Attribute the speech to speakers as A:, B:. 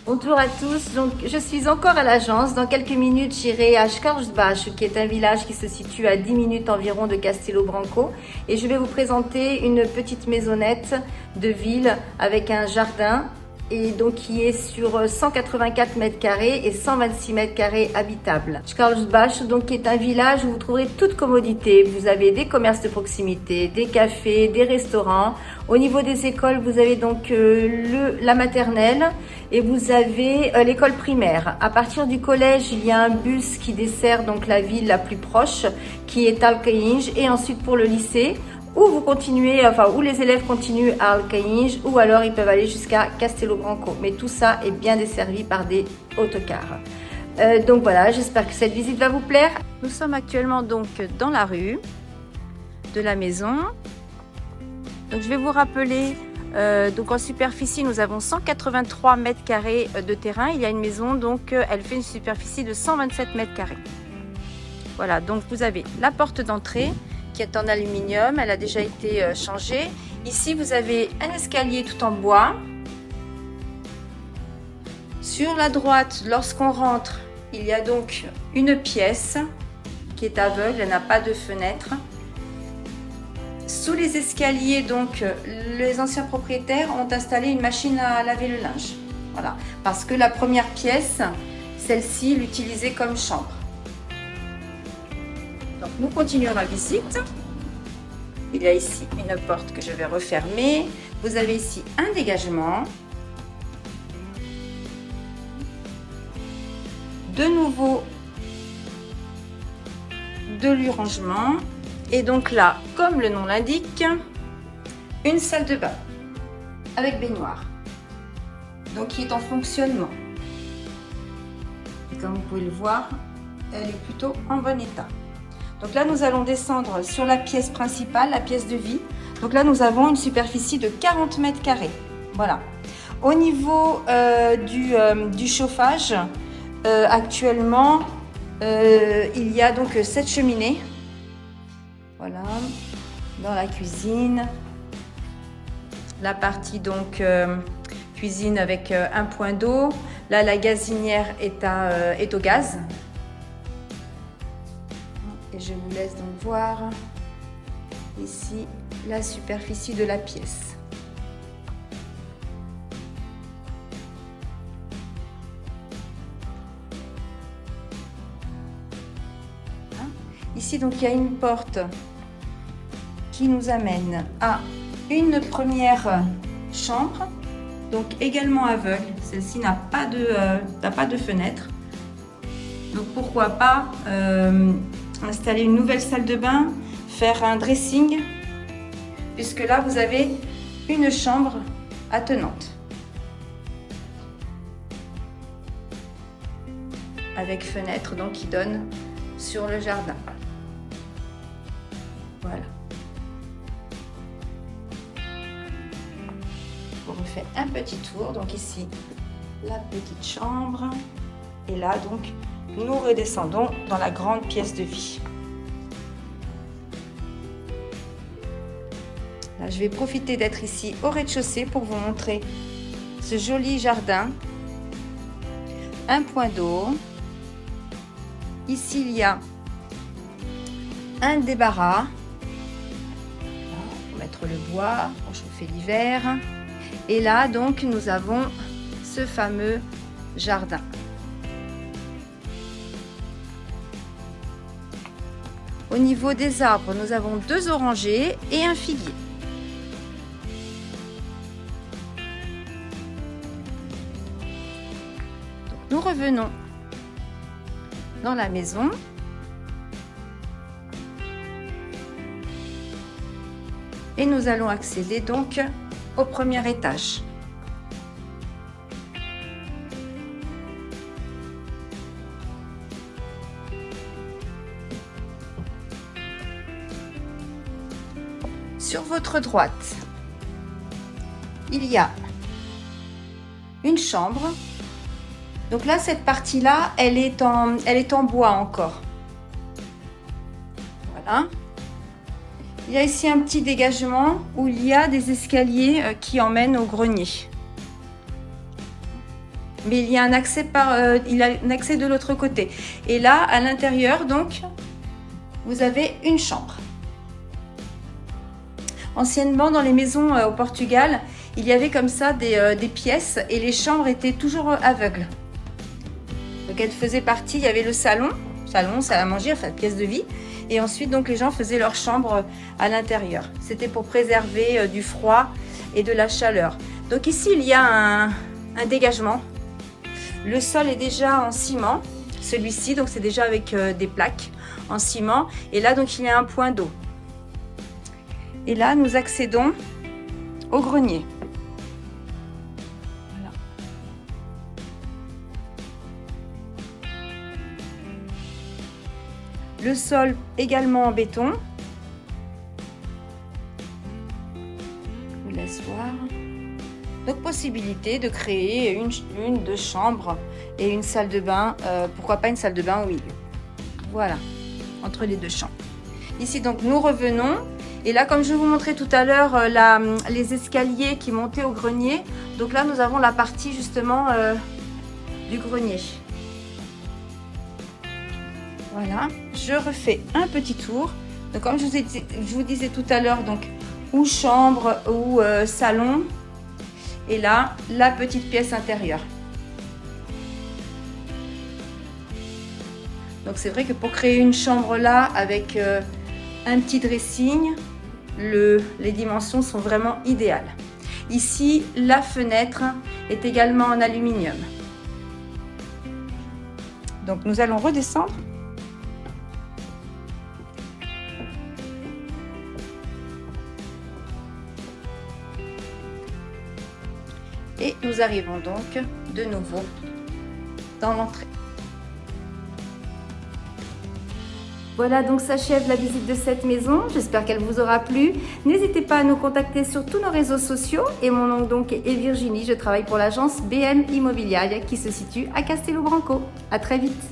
A: Bonjour à tous, donc je suis encore à l'agence. Dans quelques minutes, j'irai à Skorjsbach, qui est un village qui se situe à 10 minutes environ de Castelo Branco. Et je vais vous présenter une petite maisonnette de ville avec un jardin et donc qui est sur 184 mètres carrés et 126 mètres carrés habitables. Skorjsbach, donc, qui est un village où vous trouverez toute commodité. Vous avez des commerces de proximité, des cafés, des restaurants. Au niveau des écoles, vous avez donc la maternelle et vous avez l'école primaire. À partir du collège, il y a un bus qui dessert donc la ville la plus proche, qui est Alcainge, et ensuite pour le lycée, où vous continuez, où les élèves continuent à Alcainge, ou alors ils peuvent aller jusqu'à Castelo Branco. Mais tout ça est bien desservi par des autocars. Donc voilà, j'espère que cette visite va vous plaire. Nous sommes actuellement donc dans la rue de la maison. Donc je vais vous rappeler, donc en superficie nous avons 183 mètres carrés de terrain. Il y a une maison, donc elle fait une superficie de 127 mètres carrés. Voilà, donc vous avez la porte d'entrée qui est en aluminium, elle a déjà été changée. Ici vous avez un escalier tout en bois. Sur la droite, lorsqu'on rentre, il y a donc une pièce qui est aveugle, elle n'a pas de fenêtre. Sous les escaliers, donc, les anciens propriétaires ont installé une machine à laver le linge. Voilà, parce que la première pièce, celle-ci, l'utilisait comme chambre. Donc, nous continuons la visite. Il y a ici une porte que je vais refermer. Vous avez ici un dégagement. De nouveau, de l'urangement. Et donc là, comme le nom l'indique, une salle de bain avec baignoire, donc qui est en fonctionnement. Et comme vous pouvez le voir, elle est plutôt en bon état. Donc là, nous allons descendre sur la pièce principale, la pièce de vie. Donc là, nous avons une superficie de 40 mètres carrés. Voilà. Au niveau du chauffage, actuellement, il y a donc 7 cheminées. Voilà, dans la cuisine, la partie donc cuisine avec un point d'eau. Là, la gazinière est au gaz. Et je vous laisse donc voir ici la superficie de la pièce. Ici, donc, il y a une porte qui nous amène à une première chambre, donc également aveugle. Celle-ci n'a pas de fenêtre. Donc pourquoi pas installer une nouvelle salle de bain, faire un dressing, puisque là vous avez une chambre attenante avec fenêtre, donc qui donne sur le jardin. Voilà. On refait un petit tour. Donc ici, la petite chambre. Et là, donc, nous redescendons dans la grande pièce de vie. Là, je vais profiter d'être ici au rez-de-chaussée pour vous montrer ce joli jardin. Un point d'eau. Ici, il y a un débarras. Pour mettre le bois, pour chauffer l'hiver. Et là, donc, nous avons ce fameux jardin. Au niveau des arbres, nous avons 2 orangers et un figuier. Donc, nous revenons dans la maison. Et nous allons accéder donc au premier étage. Sur votre droite, il y a une chambre. Donc là, cette partie-là, elle est en bois encore. Voilà. Il y a ici un petit dégagement où il y a des escaliers qui emmènent au grenier. mais il y a un accès il a un accès de l'autre côté. Et là, à l'intérieur, donc, vous avez une chambre. Anciennement, dans les maisons au Portugal, il y avait comme ça des pièces et les chambres étaient toujours aveugles. Donc elles faisaient partie, il y avait le salon, salle à manger, enfin pièce de vie. Et ensuite, donc les gens faisaient leur chambre à l'intérieur. C'était pour préserver du froid et de la chaleur. Donc ici, il y a un dégagement. Le sol est déjà en ciment, celui-ci, donc c'est déjà avec des plaques en ciment. Et là, donc il y a un point d'eau. Et là, nous accédons au grenier. Voilà. Le sol également en béton. Je vous laisse voir. Donc, possibilité de créer une, deux chambres et une salle de bain. Pourquoi pas une salle de bain au milieu. Voilà, entre les deux chambres. Ici, donc, nous revenons. Et là, comme je vous montrais tout à l'heure, les escaliers qui montaient au grenier. Donc là, nous avons la partie justement du grenier. Voilà, je refais un petit tour. Donc comme je vous disais tout à l'heure, donc ou chambre ou salon. Et là, la petite pièce intérieure. Donc c'est vrai que pour créer une chambre là, avec un petit dressing, les dimensions sont vraiment idéales. Ici, la fenêtre est également en aluminium. Donc nous allons redescendre. Et nous arrivons donc de nouveau dans l'entrée. Voilà, donc s'achève la visite de cette maison. J'espère qu'elle vous aura plu. N'hésitez pas à nous contacter sur tous nos réseaux sociaux. Et mon nom donc est Virginie. Je travaille pour l'agence BM Immobiliare qui se situe à Castelo Branco. À très vite.